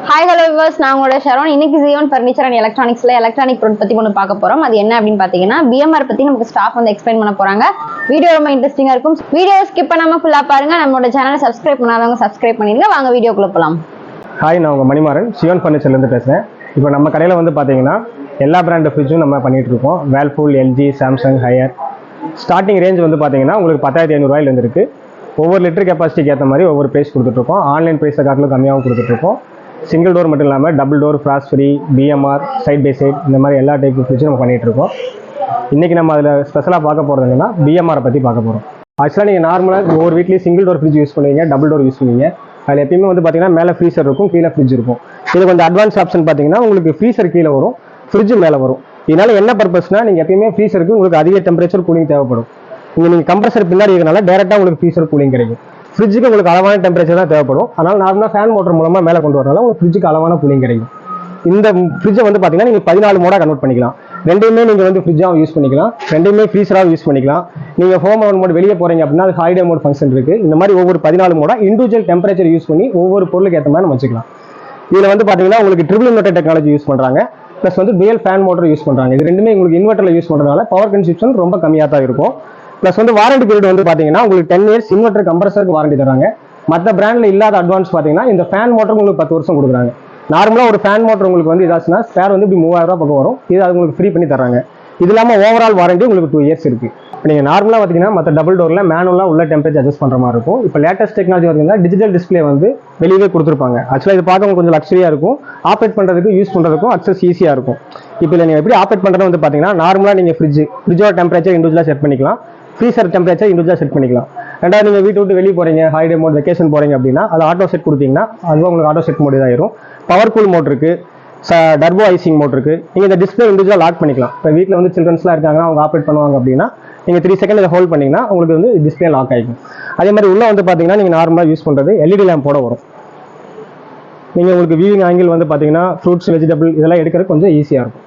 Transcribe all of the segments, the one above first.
Hi hello viewers, நான் உங்களோட Sharon. இன்னைக்கு ஜியோன் ஃபர்னிச்சர் அண்ட் எலக்ட்ரானிக்ஸ்ல எலக்ட்ரானிக் ப்ராடக்ட் பத்தி ஒன்று பார்க்க போறோம். அது என்ன அப்படின்னு பாத்தீங்கன்னா பிஎம்ஆர் பத்தி நமக்கு ஸ்டாஃப் வந்து எக்ஸ்பிளைன் பண்ண போறாங்க. வீடியோ ரொம்ப இன்ட்ரெஸ்டிங்கா இருக்கும். வீடியோ ஸ்கிப் பண்ணாம ஃபுல்லா பாருங்க. நம்மளோட சேனலை சப்ஸ்கிரைப் பண்ணாதவங்க சப்ஸ்கிரைப் பண்ணிருங்க. வாங்க வீடியோக்குள்ள போலாம். ஹாய், நான் உங்கள் மணிமாறன், சியோன் ஃபர்னிச்சர்லேருந்து பேசுகிறேன். இப்போ நம்ம கடையில் வந்து பார்த்தீங்கன்னா எல்லா பிராண்டு ஃப்ரிட்ஜும் நம்ம பண்ணிகிட்டு இருக்கோம். Whirlpool, LG, Samsung, higher. Starting range வந்து பார்த்தீங்கன்னா உங்களுக்கு 10,500 இருக்குது. ஒவ்வொரு லிட்டர் கெப்பாசிட்டிக்கு ஏற்ற மாதிரி ஒவ்வொரு ப்ரைஸ் கொடுத்துட்ருக்கோம். ஆன்லைன் ப்ரைஸை காட்டிலும் கம்மியாகவும் கொடுத்துட்ருக்கோம். சிங்கிள் டோர் மட்டும் இல்லாமல் double door, frost free, BMR, side by side, இந்த மாதிரி எல்லா டைப் ஃப்ரிட்ஜும் நம்ம பண்ணிகிட்ருக்கோம். இன்றைக்கி நம்ம அதில் ஸ்பெஷலாக பார்க்க போகிறது என்னன்னா பிஎம்ஆரை பற்றி பார்க்க போகிறோம். ஆக்சுவலாக நீங்கள் நார்மலாக ஒவ்வொரு வீட்லேயும் சிங்கிள் டோர் ஃப்ரிட்ஜ் யூஸ் பண்ணுவீங்க, டபுள் டோர் யூஸ் பண்ணுவீங்க. அதில் எப்பயுமே வந்து பார்த்தீங்கன்னா மேலே ஃப்ரீசர் இருக்கும், கீழே ஃப்ரிட்ஜ் இருக்கும். இது கொஞ்சம் அட்வான்ஸ் ஆப்ஷன் பார்த்தீங்கன்னா உங்களுக்கு ஃப்ரீசர் கீழே வரும், ஃப்ரிட்ஜ் மேலே வரும். இதனால என்ன பர்பஸ்னா நீங்கள் எப்பயுமே ஃப்ரீசருக்கு உங்களுக்கு அதிக டெம்பரேச்சர் கூலிங் தேவைப்படும். நீங்கள் கம்ப்ரஸர் பின்னாடி இருக்கனால டேரெக்டாக உங்களுக்கு ஃப்ரீசர் கூலிங் கிடைக்கும். ஃப்ரிட்ஜுக்கு உங்களுக்கு அளவான டெம்பரேச்சர் தான் தேவைப்படும். அதனால் நார்மலாக ஃபேன் மோட்டர் மூலமாக மேலே கொண்டு வரனால உங்களுக்கு ஃப்ரிட்ஜுக்கு அளவான கூலிங் கிடைக்கும். இந்த ஃப்ரிட்ஜை வந்து பார்த்தீங்கன்னா நீங்கள் 14 மோடாக கன்வெர்ட் பண்ணிக்கலாம். ரெண்டுமே நீங்கள் வந்து ஃப்ரிட்ஜாகவும் யூஸ் பண்ணிக்கலாம், ரெண்டுமே ஃப்ரீசராகவும் யூஸ் பண்ணிக்கலாம். நீங்கள் ஹோம் ஆன் மோட் வெளியே போகிறீங்க அப்படின்னா அது ஹாலிடே மோட் ஃபங்க்ஷன் இருக்குது. இந்த மாதிரி ஒவ்வொரு 14 மோடாக இண்டிவிஜுவல் டெம்பரேச்சர் யூஸ் பண்ணி ஒவ்வொரு பொருளுக்கு ஏற்ற மாதிரி நம்ம வச்சுக்கலாம். இதில் வந்து பார்த்தீங்கன்னா உங்களுக்கு ட்ரிபிள் இன்வெர்டர் டெக்னாலஜி யூஸ் பண்ணுறாங்க, ப்ளஸ் வந்து டுயல் ஃபேன் மோட்டர் யூஸ் பண்ணுறாங்க. இது ரெண்டுமே உங்களுக்கு இன்வெர்டரில் யூஸ் பண்ணுறதுனால பவர் கன்சப்ஷன் ரொம்ப கம்மியாக தான் இருக்கும். ப்ளஸ் வந்து வாரண்டி பீரியட் வந்து பார்த்தீங்கன்னா உங்களுக்கு 10 இயர்ஸ் இன்வெர்டர் கம்ப்ரஸருக்கு வாரண்டி தராங்க. மற்ற பிராண்டில் இல்லாத அட்வான்ஸ் பார்த்தீங்கன்னா இந்த ஃபேன் மோட்டருக்கு உங்களுக்கு 10 வருஷம் கொடுக்குறாங்க. நார்மலாக ஒரு ஃபேன் மோட்டர் உங்களுக்கு வந்து இதாச்சுன்னா ஸ்பேர் வந்து இப்படி 3000 ரூபா பக்கம் வரும். இது அது உங்களுக்கு ஃப்ரீ பண்ணி தராங்க. இது இல்லாமல் ஓவரால் வாரண்டி உங்களுக்கு 2 இயர்ஸ் இருக்குது. இப்போ நீங்கள் நார்மலாக பார்த்தீங்கன்னா மற்ற டபுள் டோரில் மேனுவலாக உள்ள டெம்பரேச்சர் அட்ஜஸ்ட் பண்ணுற மாதிரி இருக்கும். இப்போ லேட்டஸ்ட் டெக்னாலஜி பார்த்தீங்கன்னா டிஜிட்டல் டிஸ்பிளே வந்து வெளியே கொடுத்துருப்பாங்க. ஆக்சுவலாக இது பார்க்க கொஞ்சம் லக்ஸரியாக இருக்கும். ஆப்ரேட் பண்ணுறதுக்கு யூஸ் பண்ணுறதுக்கும் அக்சஸ் ஈஸியாக இருக்கும். இப்போ நீங்கள் எப்படி ஆப்ரேட் பண்ணுறது வந்து பார்த்தீங்கன்னா நார்மலாக நீங்கள் ஃப்ரிட்ஜோட டெம்பரேச்சர் இண்டிவிஜுவலாக செட் பண்ணிக்கலாம், ஃப்ரீசர் டெம்பரேச்சர் இண்டிவிஜுவலாக செட் பண்ணிக்கலாம். ரெண்டாவது நீங்கள் வீட்டு விட்டு வெளியே போகிறீங்க, ஹாலிடே மோட், வெக்கேஷன் போகிறீங்க அப்படின்னா அது ஆட்டோ செட் கொடுத்தீங்கன்னா அதுவும் உங்களுக்கு ஆட்டோ செட் மோட் இதாயிரும். பவர் கூல் மோட் இருக்குது, டர்போ ஐசிங் மோட் இருக்குது. நீங்கள் இந்த டிஸ்பிளே இண்டிவிஜுவலாக லாக் பண்ணிக்கலாம். இப்போ வீட்டில் வந்து சில்ட்ரன்ஸ்லாம் இருக்காங்கன்னா அவங்க ஆப்ரேட் பண்ணுவாங்க அப்படின்னா நீங்கள் 3 செகண்ட் இதை ஹோல்ட் பண்ணிங்கன்னா உங்களுக்கு வந்து டிஸ்பிளே லாக் ஆகிக்கும். அதே மாதிரி உள்ளே வந்து பார்த்தீங்கன்னா நீங்கள் நார்மலாக யூஸ் பண்ணுறது எல்இடி லேம்போட வரும். நீங்கள் உங்களுக்கு வியூவிங் ஆங்கிள் வந்து பார்த்தீங்கன்னா ஃப்ரூட்ஸ், வெஜிடபிள் இதெல்லாம் எடுக்கிறது கொஞ்சம் ஈஸியாக இருக்கும்.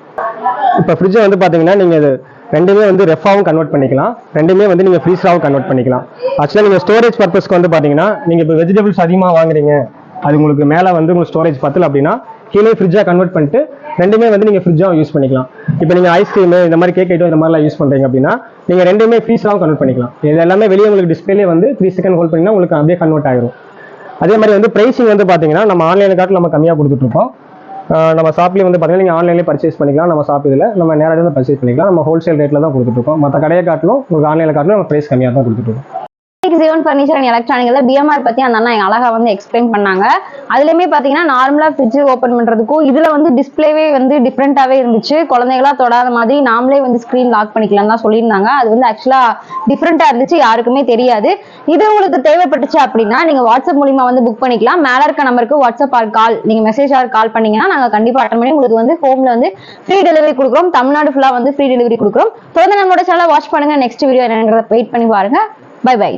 இப்போ ஃப்ரிட்ஜை வந்து பார்த்தீங்கன்னா நீங்கள் இது ரெண்டுமே வந்து ரெஃபாவும் கன்வெர்ட் பண்ணிக்கலாம், ரெண்டுமே வந்து நீங்கள் ஃப்ரீசராகவும் கன்வெர்ட் பண்ணிக்கலாம். ஆக்சுவலாக நீங்கள் ஸ்டோரேஜ் பர்பஸ்க்கு வந்து பார்த்தீங்கன்னா நீங்கள் இப்போ வெஜிடபிள்ஸ் அதிகமாக வாங்குறீங்க, அது உங்களுக்கு மேலே வந்து உங்களுக்கு ஸ்டோரேஜ் பத்தல அப்படின்னா கீழே ஃப்ரிட்ஜாக கன்வெர்ட் பண்ணிட்டு ரெண்டுமே வந்து நீங்கள் ஃப்ரிட்ஜாகவும் யூஸ் பண்ணிக்கலாம். இப்போ நீங்கள் ஐஸ்கிரீம் இந்த மாதிரி கேக் ஐட்டம் இந்த மாதிரிலாம் யூஸ் பண்ணுறீங்க அப்படின்னா நீங்கள் ரெண்டுமே ஃப்ரீசராகவும் கன்வெர்ட் பண்ணிக்கலாம். இது எல்லாமே வெளியே உங்களுக்கு டிஸ்பிளே வந்து 3 செகண்ட் ஹோல்ட் பண்ணிங்கன்னா உங்களுக்கு அப்படியே கன்வெர்ட் ஆகிடும். அதே மாதிரி வந்து ப்ரைஸிங் வந்து பார்த்தீங்கன்னா நம்ம ஆன்லைனில் காட்டில் நம்ம கம்மியாக கொடுத்துட்ருக்கோம். நம்ம ஷாப்லேயே வந்து பார்த்தீங்கன்னா நீங்கள் ஆன்லைன்லேயே பர்ச்சேஸ் பண்ணிக்கலாம். நம்ம ஷாப் இதில் நம்ம நேராக வந்து பர்ச்சேஸ் பண்ணிக்கலாம். நம்ம ஹோல்சேல் ரேட்டில் தான் கொடுத்துட்ருக்கோம். மற்ற கடையை காட்டிலும் உங்களுக்கு ஆன்லைனில் காட்டிலும் நம்ம ப்ரைஸ் கம்மியாக தான் கொடுத்துட்ருக்கோம். ஜியோன் ஃபர்னிச்சர் அண்ட் எலக்ட்ரானிக்ல பிஎம்ஆர் பத்தி அந்த அண்ணா அழகா வந்து எக்ஸ்பிளைன் பண்ணாங்க. அதுலயுமே பாத்தீங்கன்னா நார்மலா ஃப்ரிட்ஜ் ஓபன் பண்றதுக்கும் இதுல வந்து டிஸ்பிளேவே வந்து டிஃப்ரெண்டாவே இருந்துச்சு. குழந்தைகளா தொடாத மாதிரி நாமளே வந்து ஸ்கிரீன் லாக் பண்ணிக்கலாம் தான் சொல்லியிருந்தாங்க. அது வந்து ஆக்சுவலா டிஃப்ரெண்டா இருந்துச்சு, யாருக்குமே தெரியாது. இது உங்களுக்கு தேவைப்பட்டுச்சு அப்படின்னா நீங்க வாட்ஸ்அப் மூலியமா வந்து புக் பண்ணிக்கலாம். மேல இருக்க நம்பருக்கு வாட்ஸ்அப் ஆர் கால், நீங்க மெசேஜ் ஆர் கால் பண்ணீங்கன்னா நாங்க கண்டிப்பா அட்டன் பண்ணி உங்களுக்கு வந்து ஹோம்ல வந்து ஃப்ரீ டெலிவரி கொடுக்குறோம். தமிழ்நாடு ஃபுல்லா வந்து ஃப்ரீ டெலிவரி கொடுக்குறோம். தொடர்ந்து நம்மளோட சேனலை வாட்ச் பண்ணுங்க. நெக்ஸ்ட் வீடியோ என்னன்றத வெயிட் பண்ணி பாருங்க. Bye by.